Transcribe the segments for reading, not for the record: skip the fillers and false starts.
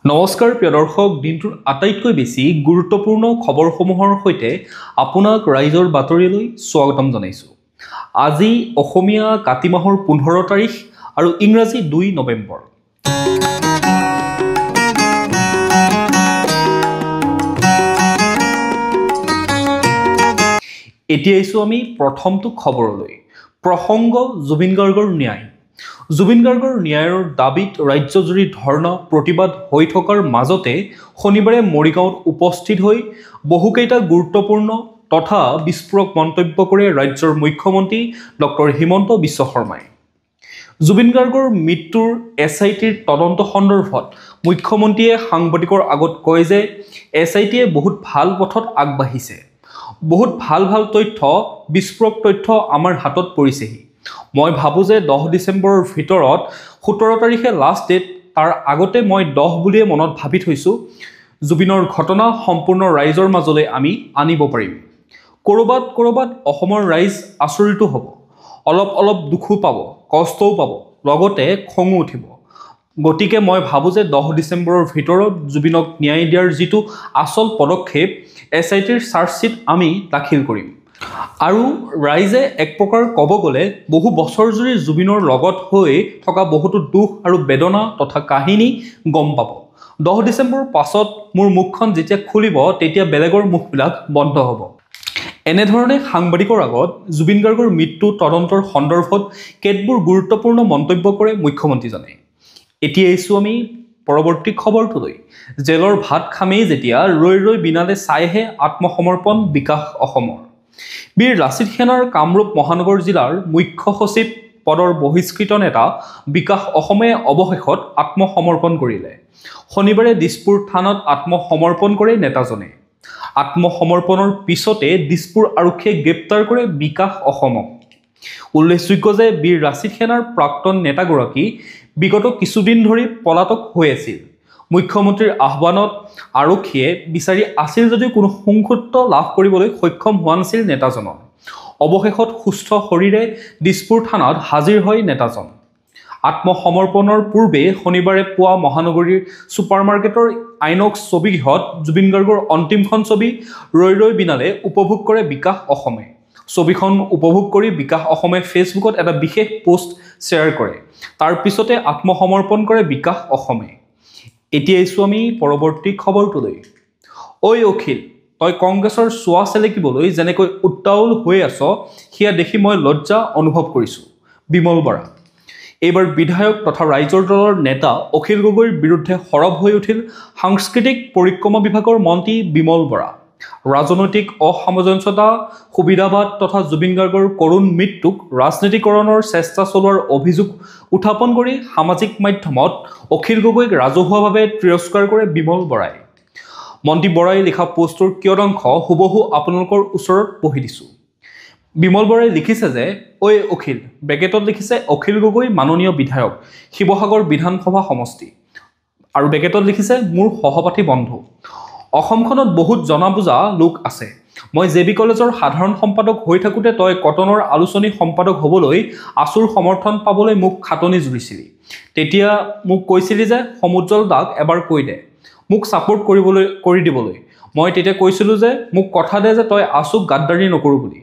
নমস্কাৰ প্ৰিয় দৰ্শক, দিনটোৰ আটাইতকৈ বেছি গুৰুত্বপূৰ্ণ খবৰসমূহৰ সৈতে আপোনাক ৰাইজৰ বাতৰিলৈ স্বাগতম জনাইছোঁ। আজি অসমীয়া কাতি মাহৰ 15 তাৰিখ আৰু ইংৰাজী 2 নৱেম্বৰ। এতিয়া আহিছোঁ আমি প্ৰথমটো খবৰলৈ। প্ৰসংগ জুবিন গাৰ্গৰ ন্যায়। জুবিন গাৰ্গৰ ন্যায়ৰ দাবীত ৰাজ্যজুৰি ধৰ্ণা প্ৰতিবাদ হৈ থকাৰ মাজতে শনিবাৰে মৰিগাঁৱত উপস্থিত হৈ বহুকেইটা গুৰুত্বপূৰ্ণ তথা বিস্ফোৰক মন্তব্য কৰে ৰাজ্যৰ মুখ্যমন্ত্ৰী ডক্টৰ হিমন্ত বিশ্ব শৰ্মাই। জুবিন গাৰ্গৰ মৃত্যুৰ SITৰ তদন্ত সন্দৰ্ভত মুখ্যমন্ত্ৰীয়ে সাংবাদিকৰ আগত কয় যে SITয়ে বহুত ভাল পথত আগবাঢ়িছে। বহুত ভাল তথ্য, বিস্ফোৰক তথ্য আমাৰ হাতত পৰিছেহি। মই ভাবোঁ যে 10 ডিচেম্বৰৰ ভিতৰত 17 তাৰিখে লাষ্ট ডেট, তাৰ আগতে মই 10 বুলিয়ে মনত ভাবি থৈছোঁ। জুবিনৰ ঘটনা সম্পূৰ্ণ ৰাইজৰ মাজলৈ আমি আনিব পাৰিম। ক'ৰবাত অসমৰ ৰাইজ আচৰিতো হ'ব, অলপ দুখো পাব, কষ্টও পাব, লগতে খঙো উঠিব। গতিকে মই ভাবোঁ যে 10 ডিচেম্বৰৰ ভিতৰত জুবিনক ন্যায় দিয়াৰ যিটো আচল পদক্ষেপ, SITৰ চাৰ্জশ্বীট আমি দাখিল কৰিম। আৰু ৰাইজে এক প্ৰকাৰ ক'ব গ'লে বহু বছৰ জুৰি জুবিনৰ লগত হৈ থকা বহুতো দুখ আৰু বেদনা তথা কাহিনী গম পাব। 10 ডিচেম্বৰৰ পাছত মোৰ মুখখন যেতিয়া খুলিব তেতিয়া বেলেগৰ মুখবিলাক বন্ধ হ'ব। এনেধৰণে সাংবাদিকৰ আগত জুবিন গাৰ্গৰ মৃত্যু তদন্তৰ সন্দৰ্ভত কেতবোৰ গুৰুত্বপূৰ্ণ মন্তব্য কৰে মুখ্যমন্ত্ৰীজনে। এতিয়া আহিছোঁ আমি পৰৱৰ্তী খবৰটোলৈ। জেলৰ ভাত খামেই যেতিয়া ৰৈ বিনালে চাইহে আত্মসমৰ্পণ বিকাশ অসমৰ। বীৰ লাচিত সেনাৰ কামৰূপ মহানগৰ জিলাৰ মুখ্য সচিব পদৰ বহিষ্কৃত নেতা বিকাশ অসমে অৱশেষত আত্মসমৰ্পণ কৰিলে। শনিবাৰে দিছপুৰ থানাত আত্মসমৰ্পণ কৰে নেতাজনে। আত্মসমৰ্পণৰ পিছতে দিছপুৰ আৰক্ষীয়ে গ্ৰেপ্তাৰ কৰে বিকাশ অসমক। উল্লেখযোগ্য যে বীৰ লাচিত সেনাৰ প্ৰাক্তন নেতাগৰাকী বিগত কিছুদিন ধৰি পলাতক হৈ আছিল। মুখ্যমন্ত্ৰীৰ আহ্বানত আৰক্ষীয়ে বিচাৰি আছিল যদিও কোনো সংসুত্ৰ লাভ কৰিবলৈ সক্ষম হোৱা নাছিল নেতাজনৰ। অৱশেষত সুস্থ শৰীৰে দিছপুৰ থানাত হাজিৰ হয় নেতাজন। আত্মসমৰ্পণৰ পূৰ্বে শনিবাৰে পুৱা মহানগৰীৰ ছুপাৰ মাৰ্কেটৰ আইনক্স ছবিগৃহত জুবিন গাৰ্গৰ অন্তিমখন ছবি ৰৈ বিনালে উপভোগ কৰে বিকাশ অসমে। ছবিখন উপভোগ কৰি বিকাশ অসমে ফেচবুকত এটা বিশেষ পোষ্ট শ্বেয়াৰ কৰে। তাৰ পিছতে আত্মসমৰ্পণ কৰে বিকাশ অসমে। এতিয়া আহিছোঁ আমি পৰৱৰ্তী খবৰটোলৈ। ঐ অখিল, তই কংগ্ৰেছৰ চোৱা চেলেকিবলৈ যেনেকৈ উত্তাউল হৈ আছ, সেয়া দেখি মই লজ্জা অনুভৱ কৰিছোঁ। বিমল বৰা। এইবাৰ বিধায়ক তথা ৰাইজৰ দলৰ নেতা অখিল গগৈৰ বিৰুদ্ধে সৰব হৈ উঠিল সাংস্কৃতিক পৰিক্ৰমা বিভাগৰ মন্ত্ৰী বিমল বৰা। ৰাজনৈতিক অসামঞ্জস্যতা, সুবিধাবাদ তথা জুবিন গাৰ্গৰ কৰুণ মৃত্যুক ৰাজনীতিকৰণৰ চেষ্টা চলোৱাৰ অভিযোগ উত্থাপন কৰি সামাজিক মাধ্যমত অখিল গগৈক ৰাজহুৱাভাৱে তিৰস্কাৰ কৰে বিমল বৰাই। মন্ত্ৰী বৰাই লিখা পোষ্টৰ কিয়দাংশ হুবহু আপোনালোকৰ ওচৰত পঢ়ি দিছোঁ। বিমল বৰাই লিখিছে যে ঐ অখিল, ব্ৰেকেটত লিখিছে অখিল গগৈ মাননীয় বিধায়ক, শিৱসাগৰ বিধানসভা সমষ্টি, আৰু ব্ৰেকেটত লিখিছে মোৰ সহপাঠী বন্ধু। অসমখনত বহুত জনা বুজা লোক আছে। মই JB কলেজৰ সাধাৰণ সম্পাদক হৈ থাকোঁতে তই কটনৰ আলোচনী সম্পাদক হ'বলৈ আছুৰ সমৰ্থন পাবলৈ মোক খাটনি জুৰিছিলি। তেতিয়া মোক কৈছিলি যে সমুজ্জ্বল দাক এবাৰ কৈ দে মোক ছাপোৰ্ট কৰি দিবলৈ। মই তেতিয়া কৈছিলোঁ যে মোক কথা দে যে তই আছুক গাদ্দাৰী নকৰোঁ বুলি।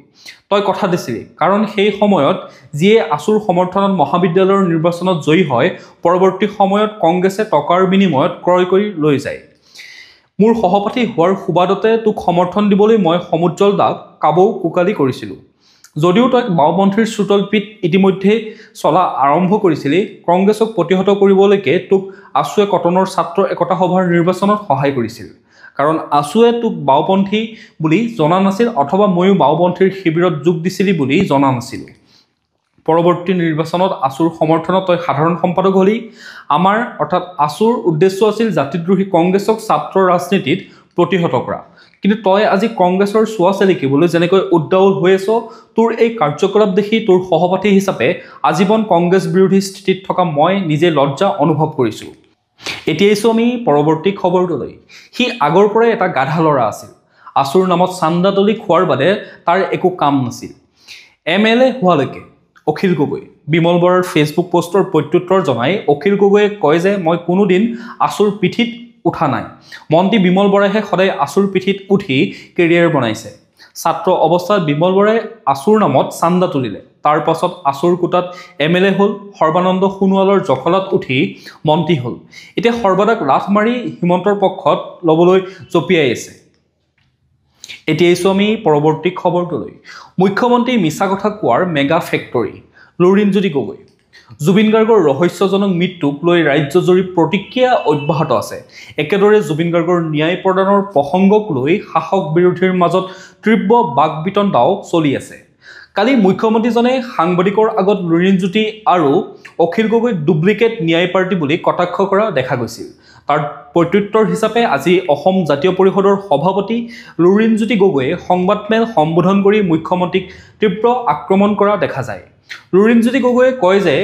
তই কথা দিছিলি, কাৰণ সেই সময়ত যিয়ে আছুৰ সমৰ্থনত মহাবিদ্যালয়ৰ নিৰ্বাচনত জয়ী হয়, পৰৱৰ্তী সময়ত কংগ্ৰেছে টকাৰ বিনিময়ত ক্ৰয় কৰি লৈ যায়। মোৰ সহপাঠী হোৱাৰ সুবাদতে তোক সমৰ্থন দিবলৈ মই সমুজ্জ্বল দাক কাবৌ কোকালি কৰিছিলোঁ। যদিও তই বাওঁপন্থীৰ চোতল পিঠ ইতিমধ্যে চলা আৰম্ভ কৰিছিলি, কংগ্ৰেছক প্ৰতিহত কৰিবলৈকে তোক আছুৱে কটনৰ ছাত্ৰ একতা সভাৰ নিৰ্বাচনত সহায় কৰিছিল। কাৰণ আছুৱে তোক বাওঁপন্থী বুলি জনা নাছিল, অথবা ময়ো বাওঁপন্থীৰ শিবিৰত যোগ দিছিলি বুলি জনা নাছিলোঁ। পৰৱৰ্তী নিৰ্বাচনত আছুৰ সমৰ্থনত তই সাধাৰণ সম্পাদক হ'লি। আমাৰ অৰ্থাৎ আছুৰ উদ্দেশ্য আছিল জাতিদ্ৰোহী কংগ্ৰেছক ছাত্ৰ ৰাজনীতিত প্ৰতিহত কৰা। কিন্তু তই আজি কংগ্ৰেছৰ চোৱা চেলেকিবলৈ যেনেকৈ উদ্বাউল হৈ আছ, তোৰ এই কাৰ্যকলাপ দেখি তোৰ সহপাঠী হিচাপে আজীৱন কংগ্ৰেছ বিৰোধী স্থিতিত থকা মই নিজে লজ্জা অনুভৱ কৰিছোঁ। এতিয়া আহিছোঁ আমি পৰৱৰ্তী খবৰটোলৈ। সি আগৰ পৰাই এটা গাধা ল'ৰা আছিল। আছুৰ নামত চান্দা তুলি খোৱাৰ বাদে তাৰ একো কাম নাছিল। MLA হোৱালৈকে। অখিল গগৈ। বিমল বৰাৰ ফেচবুক পোষ্টৰ প্ৰত্যুত্তৰ জনাই অখিল গগৈয়ে কয় যে মই কোনোদিন আছুৰ পিঠিত উঠা নাই মন্ত্ৰী বিমল বৰাইহে সদায় আচুৰ পিঠিত উঠি কেৰিয়াৰ বনাইছে ছাত্ৰ অৱস্থাত বিমল বৰাই আচুৰ নামত চান্দা তুলিলে তাৰ পাছত আচুৰ কোটাত এমএলএ হ'ল সৰ্বানন্দ সোণোৱালৰ জখলাত উঠি মন্ত্ৰী হ'ল এতিয়া সৰ্বাদাক লাথ মাৰি হিমন্তৰ পক্ষত ল'বলৈ জপিয়াই আছে এতিয়া এইছো আমি পৰৱৰ্তী খবৰটোলৈ মুখ্যমন্ত্ৰী মিছা কথা কোৱাৰ মেগা ফেক্টৰী লুৰিণজ্যোতি গগৈ জুবিন গাৰ্গৰ ৰহস্যজনক মৃত্যুক লৈ ৰাজ্যজুৰি প্ৰতিক্ৰিয়া অব্যাহত আছে একেদৰে জুবিন গাৰ্গৰ ন্যায় প্ৰদানৰ প্ৰসংগক লৈ শাসক বিৰোধীৰ মাজত তীব্ৰ বাকবিতণ্ডাও চলি আছে কালি মুখ্যমন্ত্ৰীজনে সাংবাদিকৰ আগত লুৰিণজ্যোতি আৰু অখিল গগৈক ডুপ্লিকেট ন্যায় পাৰ্টি বুলি কটাক্ষ কৰা দেখা গৈছিল তাৰ প্ৰত্যুত্তৰ হিচাপে আজি অসম জাতীয় পৰিষদৰ সভাপতি লুৰিণজ্যোতি গগৈয়ে সংবাদমেল সম্বোধন কৰি মুখ্যমন্ত্ৰীক তীব্ৰ আক্ৰমণ কৰা দেখা যায় লুৰিণজ্যোতি গগৈয়ে কয় যে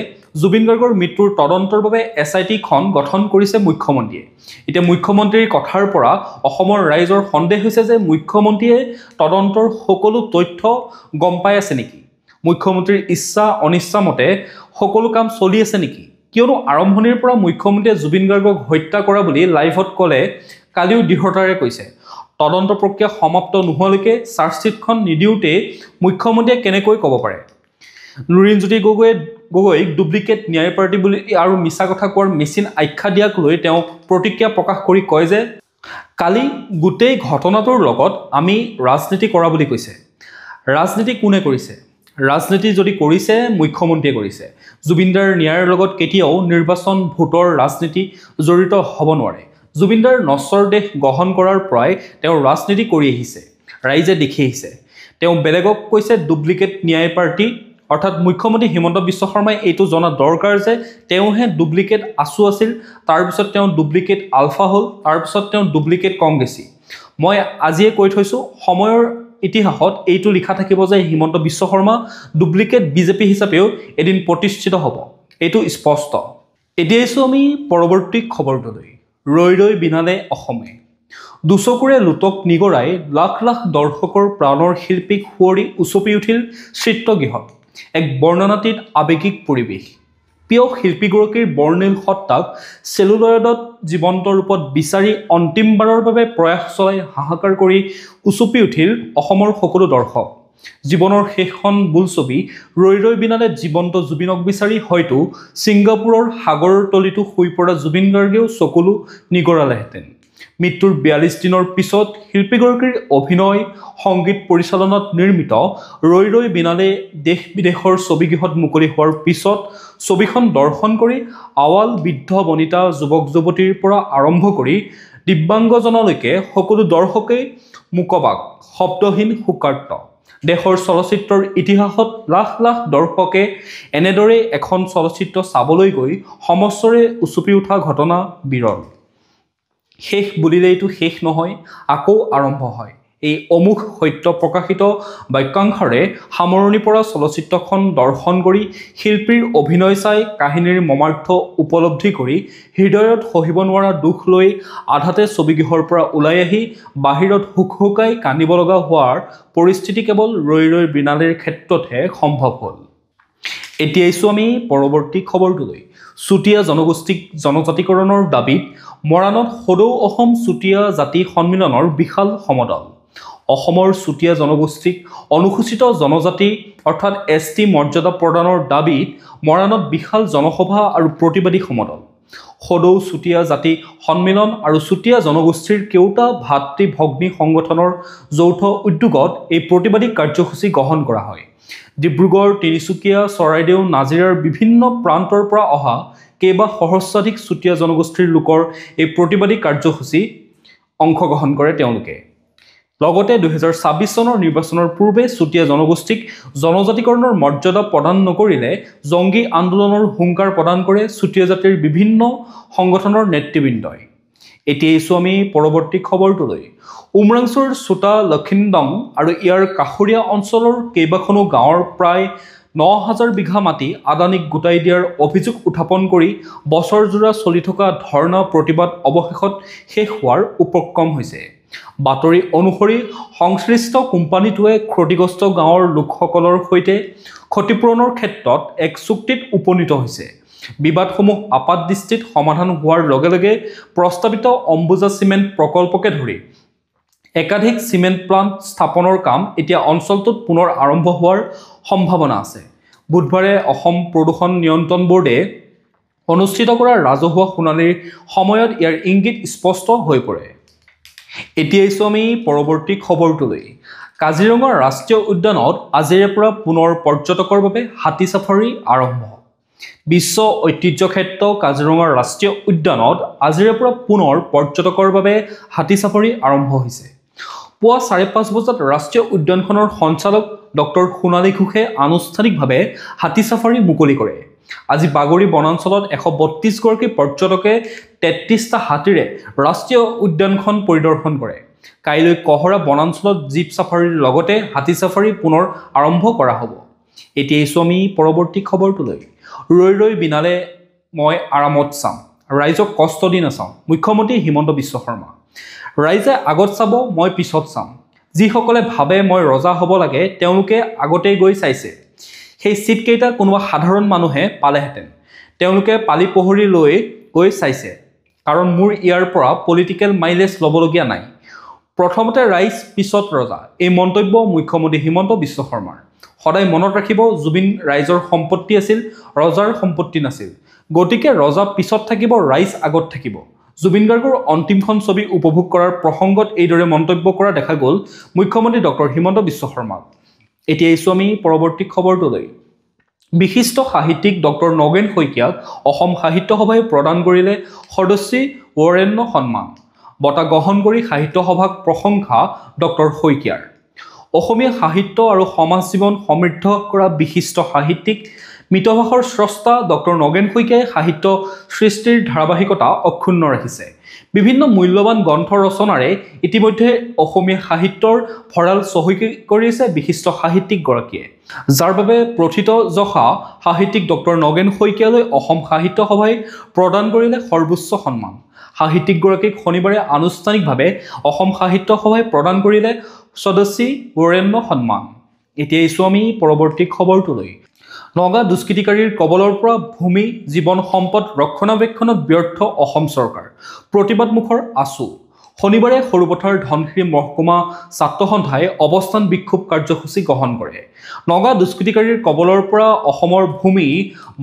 জুবিন গাৰ্গৰ মৃত্যুৰ তদন্তৰ বাবে এছআইটিখন গঠন কৰিছে মুখ্যমন্ত্ৰীয়ে এতিয়া মুখ্যমন্ত্ৰীৰ কথাৰ পৰা অসমৰ ৰাইজৰ সন্দেহ হৈছে যে মুখ্যমন্ত্ৰীয়ে তদন্তৰ সকলো তথ্য গম পাই আছে নেকি মুখ্যমন্ত্ৰীৰ ইচ্ছা অনিচ্ছা মতে সকলো কাম চলি আছে নেকি কিয়নো আৰম্ভণিৰ পৰা মুখ্যমন্ত্ৰীয়ে জুবিন গাৰ্গক হত্যা কৰা বুলি লাইভত ক'লে কালিও দৃঢ়তাৰে কৈছে তদন্ত প্ৰক্ৰিয়া সমাপ্ত নোহোৱালৈকে চাৰ্জশ্বিটখন নিদিওঁতে মুখ্যমন্ত্ৰীয়ে কেনেকৈ ক'ব পাৰে লুৰিণজ্যোতি গগৈক ডুপ্লিকেট ন্যায় পাৰ্টি বুলি আৰু মিছা কথা কোৱাৰ মেচিন আখ্যা দিয়াক লৈ তেওঁ প্ৰতিক্ৰিয়া প্ৰকাশ কৰি কয় যে কালি গোটেই ঘটনাটোৰ লগত আমি ৰাজনীতি কৰা বুলি কৈছে ৰাজনীতি কোনে কৰিছে ৰাজনীতি যদি কৰিছে মুখ্যমন্ত্ৰীয়ে কৰিছে জুবিনদাৰ ন্যায়ৰ লগত কেতিয়াও নিৰ্বাচন ভোটৰ ৰাজনীতি জড়িত হ'ব নোৱাৰে জুবিনদাৰ নশ্বৰ দেশ গ্ৰহণ কৰাৰ পৰাই তেওঁ ৰাজনীতি কৰি আহিছে ৰাইজে দেখি আহিছে তেওঁ বেলেগক কৈছে ডুপ্লিকেট ন্যায় পাৰ্টি অৰ্থাৎ মুখ্যমন্ত্ৰী হিমন্ত বিশ্ব শৰ্মাই এইটো জনা দৰকাৰ যে তেওঁহে ডুপ্লিকেট আচু আছিল তাৰপিছত তেওঁ ডুপ্লিকেট আলফা হ'ল তাৰপিছত তেওঁ ডুপ্লিকেট কংগ্ৰেছী মই আজিয়ে কৈ থৈছোঁ সময়ৰ ইতিহাসত এইটো লিখা থাকিব যে হিমন্ত বিশ্ব শৰ্মা ডুপ্লিকেট বিজেপি হিচাপেও এদিন প্ৰতিষ্ঠিত হ'ব এইটো স্পষ্ট এতিয়া আছোঁ আমি পৰৱৰ্তী খবৰটোলৈ ৰৈ ৰৈ বিনালে অসমে দুচকুৰে লুটক নিগৰাই লাখ লাখ দৰ্শকৰ প্ৰাণৰ শিল্পীক সুঁৱৰি উচপি উঠিল চিত্ৰগৃহত এক বৰ্ণনাতীত আৱেগিক পৰিৱেশ প্ৰিয় শিল্পীগৰাকীৰ বৰ্ণিল সত্তাক চেলুলয়ডত জীৱন্ত ৰূপত বিচাৰি অন্তিমবাৰৰ বাবে প্ৰয়াস চলাই হাহাকাৰ কৰি উচপি উঠিল অসমৰ সকলো দৰ্শক জীৱনৰ শেষখন বোলছবি ৰৈ ৰৈ বিনালে জীৱন্ত জুবিনক বিচাৰি হয়তো ছিংগাপুৰৰ সাগৰৰ তলিতো শুই পৰা জুবিন গাৰ্গেও চকুলো নিগৰালেহেঁতেন মৃত্যুৰ ৪২ দিনৰ পিছত শিল্পীগৰাকীৰ অভিনয় সংগীত পৰিচালনাত নিৰ্মিত ৰৈ ৰৈ বিনালে দেশ বিদেশৰ ছবিগৃহত মুকলি হোৱাৰ পিছত ছবিখন দৰ্শন কৰি আৱাল বৃদ্ধ বনিতা যুৱক যুৱতীৰ পৰা আৰম্ভ কৰি দিব্যাংগজনলৈকে সকলো দৰ্শকেই মুকবাক শব্দহীন শোকাৰ্ত দেশৰ চলচ্চিত্ৰৰ ইতিহাসত লাখ লাখ দৰ্শকে এনেদৰে এখন চলচ্চিত্ৰ চাবলৈ গৈ সমস্বৰে উচপি উঠা ঘটনা বিৰল শেষ বুলিলেইটো শেষ নহয় আকৌ আৰম্ভ হয় এই অমুখ সত্য প্ৰকাশিত বাক্যাংশৰে সামৰণি পৰা চলচ্চিত্ৰখন দৰ্শন কৰি শিল্পীৰ অভিনয় চাই কাহিনীৰ মৰ্মাৰ্থ উপলব্ধি কৰি হৃদয়ত সহিব নোৱাৰা দুখ লৈ আধাতে ছবিগৃহৰ পৰা ওলাই আহি বাহিৰত হুকহুকাই কান্দিব লগা হোৱাৰ পৰিস্থিতি কেৱল ৰৈ ৰৈ বিনালেৰ ক্ষেত্ৰতহে সম্ভৱ হ'ল এতিয়া আছোঁ আমি পৰৱৰ্তী খবৰটোলৈ চুতীয়া জনগোষ্ঠীক জনজাতিকৰণৰ দাবীত মৰাণত সদৌ অসম চুতীয়া জাতি সন্মিলনৰ বিশাল সমদল অসমৰ চুতীয়া জনগোষ্ঠীক অনুসূচিত জনজাতি অৰ্থাৎ ST মৰ্যাদা প্ৰদানৰ দাবীত মৰাণত বিশাল জনসভা আৰু প্ৰতিবাদী সমদল সদৌ চুতীয়া জাতি সন্মিলন আৰু চুতীয়া জনগোষ্ঠীৰ কেওটা ভাতৃ ভগ্নী সংগঠনৰ যৌথ উদ্যোগত এই প্ৰতিবাদী কাৰ্যসূচী গ্ৰহণ কৰা হয় ডিব্ৰুগড় তিনিচুকীয়া চৰাইদেউ নাজিৰাৰ বিভিন্ন প্ৰান্তৰ পৰা অহা কেইবা সহস্ৰাধিক চুতীয়া জনগোষ্ঠীৰ লোকৰ এই প্ৰতিবাদী কাৰ্যসূচী অংশগ্ৰহণ কৰে তেওঁলোকে লগতে ২০২৬ চনৰ নিৰ্বাচনৰ পূৰ্বে চুতীয়া জনগোষ্ঠীক জনজাতিকৰণৰ মৰ্যাদা প্ৰদান নকৰিলে জংগী আন্দোলনৰ হুংকাৰ প্ৰদান কৰে চুতীয়া জাতিৰ বিভিন্ন সংগঠনৰ নেতৃবৃন্দই এতিয়া আছোঁ আমি পৰৱৰ্তী খবৰটোলৈ উমৰাংচুৰ চোটা লখিন্দং আৰু ইয়াৰ কাষৰীয়া অঞ্চলৰ কেইবাখনো গাঁৱৰ প্ৰায় ৯,০০০ বিঘা মাটি আদানীক গোটাই দিয়াৰ অভিযোগ উত্থাপন কৰি বছৰজোৰা চলি থকা ধৰ্ণা প্ৰতিবাদ অৱশেষত শেষ হোৱাৰ উপক্ৰম হৈছে বাতৰি অনুসৰি সংশ্লিষ্ট কোম্পানীটোৱে ক্ষতিগ্ৰস্ত গাঁৱৰ লোকসকলৰ সৈতে ক্ষতিপূৰণৰ ক্ষেত্ৰত এক চুক্তিত উপনীত হৈছে বিবাদসমূহ আপাত দৃষ্টিত সমাধান হোৱাৰ লগে লগে প্ৰস্তাৱিত অম্বুজা চিমেণ্ট প্ৰকল্পকে ধৰি একাধিক চিমেণ্ট প্লাণ্ট স্থাপনৰ কাম এতিয়া অঞ্চলটোত পুনৰ আৰম্ভ হোৱাৰ সম্ভাৱনা আছে। বুধবাৰে অসম প্ৰদূষণ নিয়ন্ত্ৰণ বোৰ্ডে অনুষ্ঠিত কৰা ৰাজহুৱা শুনানিৰ সময়ত ইয়াৰ ইংগিত স্পষ্ট হৈ পৰে। এতিয়া আমি পৰৱৰ্তী খবৰটোলৈ। কাজিৰঙা ৰাষ্ট্ৰীয় উদ্যানত আজিৰে পৰা পুনৰ পৰ্যটকৰ বাবে হাতী ছাফাৰী আৰম্ভ। বিশ্ব ঐতিহ্য ক্ষেত্ৰ কাজিৰঙা ৰাষ্ট্ৰীয় উদ্যানত আজিৰে পৰা পুনৰ পৰ্যটকৰ বাবে হাতী ছাফাৰী আৰম্ভ হৈছে। পুৱা 5:30 বজাত ৰাষ্ট্ৰীয় উদ্যানখনৰ সঞ্চালক ডক্টৰ সোণালী ঘোষে আনুষ্ঠানিকভাৱে হাতী ছাফাৰী মুকলি কৰে। আজি বাগৰি বনাঞ্চলত 132 গৰাকী পৰ্যটকে 33টা হাতীৰে ৰাষ্ট্ৰীয় উদ্যানখন পৰিদৰ্শন কৰে। কাইলৈ কহৰা বনাঞ্চলত জীপ ছাফাৰীৰ লগতে হাতী ছাফাৰী পুনৰ আৰম্ভ কৰা হ'ব। এতিয়া আমি পৰৱৰ্তী খবৰটোলৈ। ৰৈ ৰৈ বিনালে মই আৰামত চাম, ৰাইজক কষ্ট দি নাচাওঁ, মুখ্যমন্ত্ৰী হিমন্ত বিশ্ব শৰ্মা। ৰাইজে আগত চাব, মই পিছত চাম। যিসকলে ভাবে মই ৰজা হ'ব লাগে তেওঁলোকে আগতেই গৈ চাইছে। সেই চিটকেইটা কোনোবা সাধাৰণ মানুহে পালেহেঁতেন। তেওঁলোকে পালি পহৰি লৈ গৈ চাইছে, কাৰণ মোৰ ইয়াৰ পৰা পলিটিকেল মাইলেজ ল'বলগীয়া নাই। প্ৰথমতে ৰাইজ, পিছত ৰজা, এই মন্তব্য মুখ্যমন্ত্ৰী হিমন্ত বিশ্ব শৰ্মাৰ। সদায় মনত ৰাখিব, জুবিন ৰাইজৰ সম্পত্তি আছিল, ৰজাৰ সম্পত্তি নাছিল। গতিকে ৰজা পিছত থাকিব, ৰাইজ আগত থাকিব। জুবিন গাৰ্গৰ অন্তিমখন ছবি উপভোগ কৰাৰ প্ৰসংগত এইদৰে মন্তব্য কৰা দেখা গ'ল মুখ্যমন্ত্ৰী ডক্টৰ হিমন্ত বিশ্ব শৰ্মাক। এতিয়া আমি পৰৱৰ্তী খবৰটোলৈ। বিশিষ্ট সাহিত্যিক ডক্টৰ নগেন শইকীয়াক অসম সাহিত্য সভাই প্ৰদান কৰিলে সদস্যী বৰেণ্য সন্মান। বঁটা গ্ৰহণ কৰি সাহিত্য সভাক প্ৰশংসা ডক্টৰ শইকীয়াৰ। অসমীয়া সাহিত্য আৰু সমাজ জীৱন সমৃদ্ধ কৰা বিশিষ্ট সাহিত্যিক মিতভাষৰ স্ৰষ্টা ডক্টৰ নগেন শইকীয়াই সাহিত্য সৃষ্টিৰ ধাৰাবাহিকতা অক্ষুণ্ণ ৰাখিছে। বিভিন্ন মূল্যৱান গ্ৰন্থ ৰচনাৰে ইতিমধ্যে অসমীয়া সাহিত্যৰ ভঁৰাল চহকী কৰিছে বিশিষ্ট সাহিত্যিকগৰাকীয়ে, যাৰ বাবে প্ৰথিতযশা সাহিত্যিক ডক্টৰ নগেন শইকীয়ালৈ অসম সাহিত্য সভাই প্ৰদান কৰিলে সৰ্বোচ্চ সন্মান। সাহিত্যিকগৰাকীক শনিবাৰে আনুষ্ঠানিকভাৱে অসম সাহিত্য সভাই প্ৰদান কৰিলে সদস্যী বৰেণ্য সন্মান। এতিয়া আমি পৰৱৰ্তী খবৰটোলৈ। নগা দুষ্কৃতিকাৰীৰ কবলৰ পৰা ভূমি জীৱন সম্পদ ৰক্ষণাবেক্ষণত ব্যৰ্থ অসম চৰকাৰ, প্ৰতিবাদমুখৰ আছু। শনিবাৰে সৰুপথাৰ ধনশিৰি মহকুমা ছাত্ৰ সন্থাই অৱস্থান বিক্ষোভ কাৰ্যসূচী গ্ৰহণ কৰে। নগা দুষ্কৃতিকাৰীৰ কবলৰ পৰা অসমৰ ভূমি,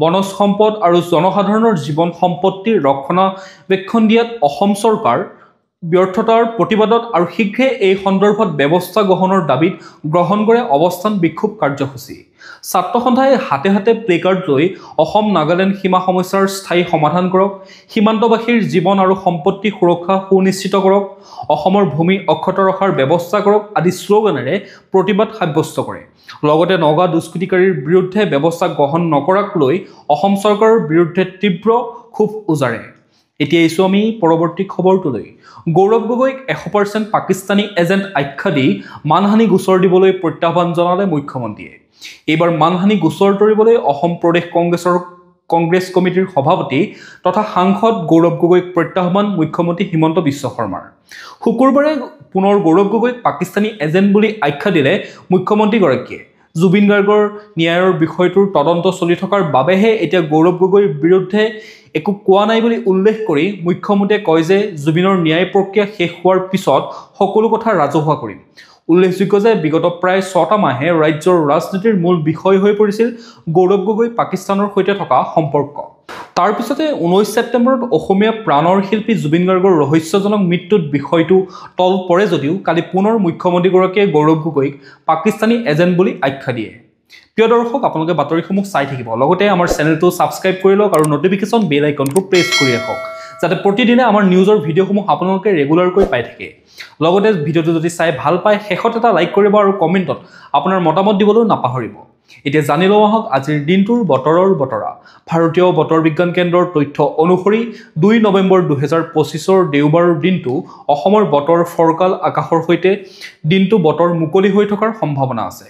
বনজ সম্পদ আৰু জনসাধাৰণৰ জীৱন সম্পত্তিৰ ৰক্ষণাবেক্ষণ দিয়াত অসম চৰকাৰ ব্যৰ্থতাৰ প্ৰতিবাদত আৰু শীঘ্ৰে এই সন্দৰ্ভত ব্যৱস্থা গ্ৰহণৰ দাবীত গ্ৰহণ কৰে অৱস্থান বিক্ষোভ কাৰ্যসূচী। ছাত্ৰ সন্থাই হাতে হাতে প্লেকাৰ্ড লৈ অসম নাগালেণ্ড সীমা সমস্যাৰ স্থায়ী সমাধান কৰক, সীমান্তবাসীৰ জীৱন আৰু সম্পত্তি সুৰক্ষা সুনিশ্চিত কৰক, অসমৰ ভূমি অক্ষত ৰখাৰ ব্যৱস্থা কৰক আদি শ্লোগানেৰে প্ৰতিবাদ সাব্যস্ত কৰে। লগতে নগা দুষ্কৃতিকাৰীৰ বিৰুদ্ধে ব্যৱস্থা গ্ৰহণ নকৰাক লৈ অসম চৰকাৰৰ বিৰুদ্ধে তীব্ৰ ক্ষোভ উজাৰে। এতিয়া আমি পৰৱৰ্তী খবৰটোলৈ। গৌৰৱ গগৈক 100% পাকিস্তানী এজেণ্ট আখ্যা দি মানহানি গোচৰ দিবলৈ প্ৰত্যাহ্বান জনালে মুখ্যমন্ত্ৰীয়ে। এইবাৰ মানহানি গোচৰ তৰিবলৈ অসম প্ৰদেশ কংগ্ৰেছ কমিটিৰ সভাপতি তথা সাংসদ গৌৰৱ গগৈক প্ৰত্যাহ্বান মুখ্যমন্ত্ৰী হিমন্ত বিশ্ব শৰ্মাৰ। শুকুৰবাৰে পুনৰ গৌৰৱ গগৈক পাকিস্তানী এজেণ্ট বুলি আখ্যা দিলে মুখ্যমন্ত্ৰীগৰাকীয়ে। জুবিন গাৰ্গৰ ন্যায়ৰ বিষয়টোৰ তদন্ত চলি থকাৰ বাবেহে এতিয়া গৌৰৱ গগৈৰ বিৰুদ্ধে একো কোৱা নাই বুলি উল্লেখ কৰি মুখ্যমন্ত্ৰীয়ে কয় যে জুবিনৰ ন্যায় প্ৰক্ৰিয়া শেষ হোৱাৰ পিছত সকলো কথা ৰাজহুৱা কৰিম। উল্লেখযোগ্য যে বিগত প্ৰায় 6টা মাহে ৰাজ্যৰ ৰাজনীতিৰ মূল বিষয় হৈ পৰিছিল গৌৰৱ গগৈ পাকিস্তানৰ সৈতে থকা সম্পৰ্ক। তাৰ পিছতে 19 ছেপ্টেম্বৰত অসমীয়া প্ৰাণৰ শিল্পী জুবিন গাৰ্গৰ ৰহস্যজনক মৃত্যুত বিষয়টো তল পৰে যদিও কালি পুনৰ মুখ্যমন্ত্ৰীগৰাকীয়ে গৌৰৱ গগৈক পাকিস্তানী এজেণ্ট বুলি আখ্যা দিয়ে। প্ৰিয় দৰ্শক, আপোনালোকে বাতৰিসমূহ চাই থাকিব, লগতে আমাৰ চেনেলটো ছাবস্ক্ৰাইব কৰি লওক আৰু নটিফিকেশ্যন বেল আইকনটো প্ৰেছ কৰি ৰাখক, যাতে প্ৰতিদিনে আমাৰ নিউজৰ ভিডিঅ'সমূহ আপোনালোকে ৰেগুলাৰকৈ পাই থাকে। লগতে ভিডিঅ'টো যদি চাই ভাল পায় শেষত এটা লাইক কৰিব আৰু কমেণ্টত আপোনাৰ মতামত দিবলৈ নাপাহৰিব। এতিয়া জানি লওঁ আহক আজিৰ দিনটোৰ বতৰৰ বতৰা। ভাৰতীয় বতৰ বিজ্ঞান কেন্দ্ৰৰ তথ্য অনুসৰি 2 নৱেম্বৰ 2025 দেওবাৰৰ দিনটো অসমৰ বতৰ ফৰকাল আকাশৰ সৈতে দিনটো বতৰ মুকলি হৈ থকাৰ সম্ভাৱনা আছে।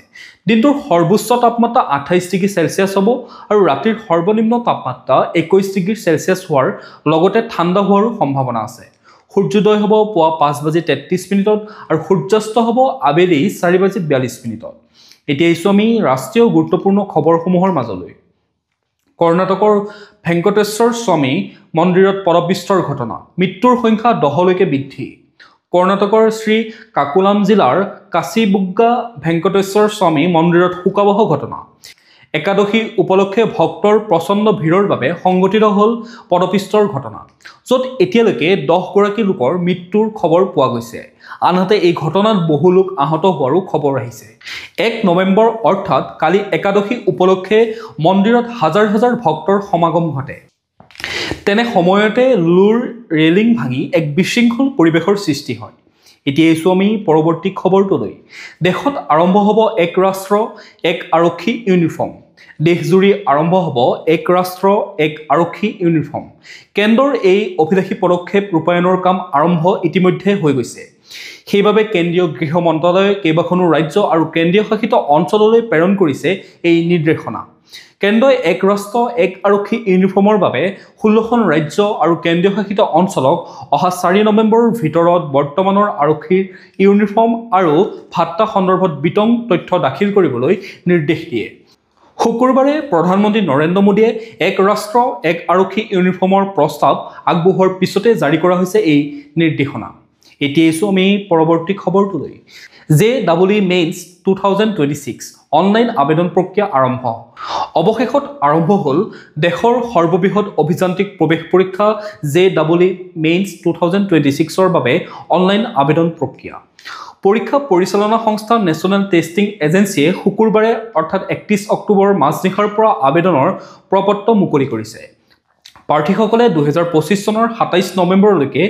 দিনটোৰ সৰ্বোচ্চ তাপমাত্ৰা 28 ডিগ্ৰী চেলছিয়াছ হ'ব আৰু ৰাতিৰ সৰ্বনিম্ন তাপমাত্ৰা 21 ডিগ্ৰী চেলছিয়াছ হোৱাৰ লগতে ঠাণ্ডা হোৱাৰো সম্ভাৱনা আছে। সূৰ্যোদয় হ'ব পুৱা 5:33 আৰু সূৰ্যাস্ত হ'ব আবেলি 4:42। এতিয়া আমি ৰাষ্ট্ৰীয় গুৰুত্বপূৰ্ণ খবৰসমূহৰ মাজলৈ। কৰ্ণাটকৰ ভেংকটেশ্বৰ স্বামী মন্দিৰত পদপিষ্টৰ ঘটনা, মৃত্যুৰ সংখ্যা 10লৈকে বৃদ্ধি। কৰ্ণাটকৰ শ্ৰী কাকুলাম জিলাৰ কাচিবুগ্গা ভেংকটেশ্বৰ স্বামী মন্দিৰত শোকাবহ ঘটনা। একাদশী উপলক্ষে ভক্তৰ প্ৰচণ্ড ভিৰৰ বাবে সংঘটিত হ'ল পদপিষ্টৰ ঘটনা, য'ত এতিয়ালৈকে 10গৰাকী লোকৰ মৃত্যুৰ খবৰ পোৱা গৈছে। আনহাতে এই ঘটনাত বহু লোক আহত হোৱাৰো খবৰ আহিছে। 1 নৱেম্বৰ অৰ্থাৎ কালি একাদশী উপলক্ষে মন্দিৰত হাজাৰ হাজাৰ ভক্তৰ সমাগম ঘটে। তেনে সময়তে লুৰ ৰেলিং ভাঙি এক বিশৃংখল পৰিৱেশৰ সৃষ্টি হয়। এতিয়া এইছো আমি পৰৱৰ্তী খবৰটোলৈ। দেশত আৰম্ভ হ'ব এক ৰাষ্ট্ৰ এক আৰক্ষী ইউনিফৰ্ম। দেশজুৰি আৰম্ভ হ'ব এক ৰাষ্ট্ৰ এক আৰক্ষী ইউনিফৰ্ম। কেন্দ্ৰৰ এই অভিলাষী পদক্ষেপ ৰূপায়ণৰ কাম আৰম্ভ ইতিমধ্যে হৈ গৈছে। সেইবাবে কেন্দ্ৰীয় গৃহ মন্ত্ৰালয়ে কেইবাখনো ৰাজ্য আৰু কেন্দ্ৰীয় শাসিত অঞ্চললৈ প্ৰেৰণ কৰিছে এই নিৰ্দেশনা। কেন্দ্ৰই এক ৰাষ্ট্ৰ এক আৰক্ষী ইউনিফৰ্মৰ বাবে 16খন ৰাজ্য আৰু কেন্দ্ৰীয় শাসিত অঞ্চলক অহা 4 নৱেম্বৰৰ ভিতৰত বৰ্তমানৰ আৰক্ষীৰ ইউনিফৰ্ম আৰু ভাত্তা সন্দৰ্ভত বিতং তথ্য দাখিল কৰিবলৈ নিৰ্দেশ দিয়ে। শুকুৰবাৰে প্ৰধানমন্ত্ৰী নৰেন্দ্ৰ মোদীয়ে এক ৰাষ্ট্ৰ এক আৰক্ষী ইউনিফৰ্মৰ প্ৰস্তাৱ আগবঢ়োৱাৰ পিছতে জাৰি কৰা হৈছে এই নিৰ্দেশনা। এতিয়া এইছো আমি পৰৱৰ্তী খবৰটোলৈ। JEE মেইনছ 2026 অনলাইন আবেদন প্ৰক্ৰিয়া আৰম্ভ। অৱশেষত আৰম্ভ হ'ল দেশৰ সৰ্ববৃহৎ অভিযান্ত্ৰিক প্ৰৱেশ পৰীক্ষা JEE মেইনছ 2026ৰ বাবে অনলাইন আবেদন প্ৰক্ৰিয়া। পৰীক্ষা পৰিচালনা সংস্থা নেশ্যনেল টেষ্টিং এজেন্সিয়ে শুকুৰবাৰে অৰ্থাৎ 31 অক্টোবৰ মাজনিশাৰ পৰা আবেদনৰ প্ৰপত্ৰ মুকলি কৰিছে। প্ৰাৰ্থীসকলে 2025 চনৰ 27 নৱেম্বৰলৈকে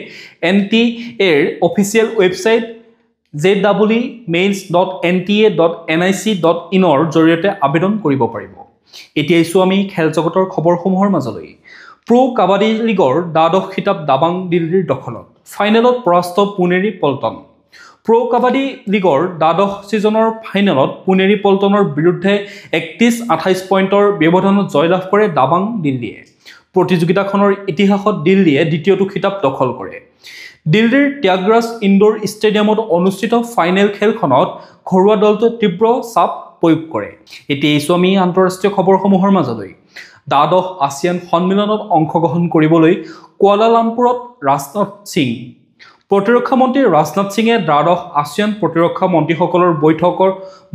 NTA-ৰ অফিচিয়েল ৱেবছাইট jemains.nta.nic.in-ৰ জৰিয়তে আবেদন কৰিব পাৰিব। এতিয়া এইছো আমি খেল জগতৰ খবৰসমূহৰ মাজলৈ। প্ৰ কাবাডী লীগৰ দ্বাদশ খিতাপ দাবাং দিল্লীৰ দখলত। ফাইনেলত পৰাস্ত পুনেৰী পল্টন। প্ৰ কাবাডী লীগৰ দ্বাদশ ছিজনৰ ফাইনেলত পুনেৰী পল্টনৰ বিৰুদ্ধে 31-28 পইণ্টৰ ব্যৱধানত জয়লাভ কৰে দাবাং দিল্লীয়ে। প্ৰতিযোগিতাখনৰ ইতিহাসত দিল্লীয়ে দ্বিতীয়টো খিতাপ দখল কৰে। দিল্লীৰ ত্যাগৰাজ ইনডোৰ ষ্টেডিয়ামত অনুষ্ঠিত ফাইনেল খেলখনত ঘৰুৱা দলটোৱে তীব্ৰ চাপ প্ৰয়োগ কৰে। এতিয়া এইছো আমি আন্তঃৰাষ্ট্ৰীয় খবৰসমূহৰ মাজলৈ। দ্বাদশ আছিয়ান সন্মিলনত অংশগ্ৰহণ কৰিবলৈ কুৱালালামপুৰত ৰাজনাথ সিং। প্ৰতিৰক্ষা মন্ত্ৰী ৰাজনাথ সিঙে দ্বাদশ আছিয়ান প্ৰতিৰক্ষা মন্ত্ৰীসকলৰ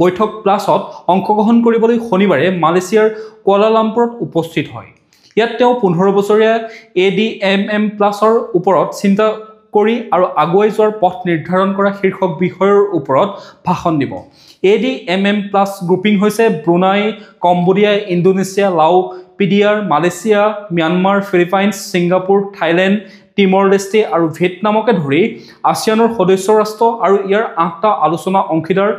বৈঠক প্লাছত অংশগ্ৰহণ কৰিবলৈ শনিবাৰে মালয়েছিয়াৰ কুৱালালামপুৰত উপস্থিত হয়। ইয়াত তেওঁ 15 বছৰীয়া ADMM প্লাছৰ ওপৰত চিন্তা কৰি আৰু আগুৱাই যোৱাৰ পথ নিৰ্ধাৰণ কৰা শীৰ্ষক বিষয়ৰ ওপৰত ভাষণ দিব। ADMM প্লাছ গ্ৰুপিং হৈছে Brunei, Cambodia, Indonesia, Lao, PDR, Malaysia, Myanmar, Philippines, Singapore, Thailand, Timor Leste আৰু ভিয়েটনামকে ধৰি আছিয়ানৰ সদস্য ৰাষ্ট্ৰ আৰু ইয়াৰ 8টা আলোচনা অংশীদাৰ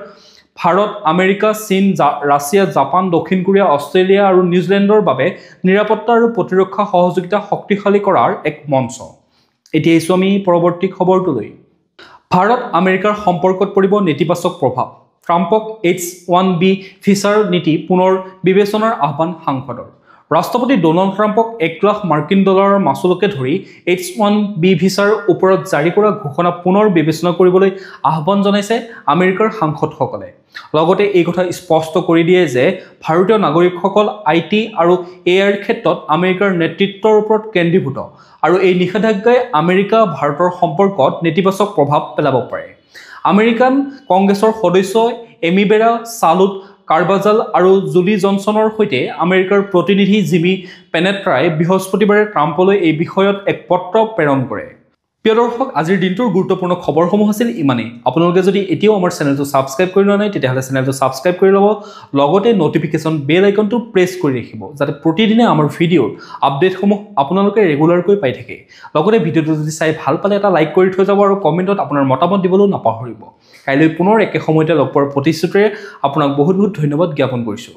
ভাৰত, আমেৰিকা, চীন, ৰাছিয়া, জাপান, দক্ষিণ কোৰিয়া, অষ্ট্ৰেলিয়া আৰু নিউজিলেণ্ডৰ বাবে নিৰাপত্তা আৰু প্ৰতিৰক্ষা সহযোগিতা শক্তিশালী কৰাৰ এক মঞ্চ। এতিয়া এইছো আমি পৰৱৰ্তী খবৰটোলৈ। ভাৰত আমেৰিকাৰ সম্পৰ্কত পৰিব নেতিবাচক প্ৰভাৱ। ট্ৰাম্পক H-1B ভিছাৰ নীতি পুনৰ বিবেচনাৰ আহ্বান সাংসদৰ। ৰাষ্ট্ৰপতি ডোনাল্ড ট্ৰাম্পক $1 লাখ মাৰ্কিন ডলাৰৰ মাচুলকে ধৰি H-1B ভিছাৰ ওপৰত জাৰি কৰা ঘোষণা পুনৰ বিবেচনা কৰিবলৈ আহ্বান জনাইছে আমেৰিকাৰ সাংসদসকলে। লগতে এই কথা স্পষ্ট কৰি দিয়ে যে ভাৰতীয় নাগৰিকসকল IT আৰু AIৰ ক্ষেত্ৰত আমেৰিকাৰ নেতৃত্বৰ ওপৰত কেন্দ্ৰীভূত আৰু এই নিষেধাজ্ঞাই আমেৰিকা ভাৰতৰ সম্পৰ্কত নেতিবাচক প্ৰভাৱ পেলাব পাৰে। আমেৰিকান কংগ্ৰেছৰ সদস্য এমি বেৰা, চালুট কাৰবাজাল আৰু জুলি জনছনৰ সৈতে আমেৰিকাৰ প্ৰতিনিধি জিমি পেনেট্ৰাই বৃহস্পতিবাৰে ট্ৰাম্পলৈ এই বিষয়ত এক পত্ৰ প্ৰেৰণ কৰে। প্ৰিয় দৰ্শক, আজিৰ দিনটোৰ গুৰুত্বপূৰ্ণ খবৰসমূহ আছিল ইমানেই। আপোনালোকে যদি এতিয়াও আমাৰ চেনেলটো ছাবস্ক্ৰাইব কৰি লোৱা নাই তেতিয়াহ'লে চেনেলটো ছাবস্ক্ৰাইব কৰি ল'ব, লগতে নটিফিকেশ্যন বেল আইকনটো প্ৰেছ কৰি ৰাখিব যাতে প্ৰতিদিনে আমাৰ ভিডিঅ'ৰ আপডেটসমূহ আপোনালোকে ৰেগুলাৰকৈ পাই থাকে। লগতে ভিডিঅ'টো যদি চাই ভাল পালে এটা লাইক কৰি থৈ যাব আৰু কমেণ্টত আপোনাৰ মতামত দিবলৈও নাপাহৰিব। কাইলৈ পুনৰ একে সময়তে লগ পোৱাৰ প্ৰতিশ্ৰুতিৰে আপোনাক বহুত বহুত ধন্যবাদ জ্ঞাপন কৰিছোঁ।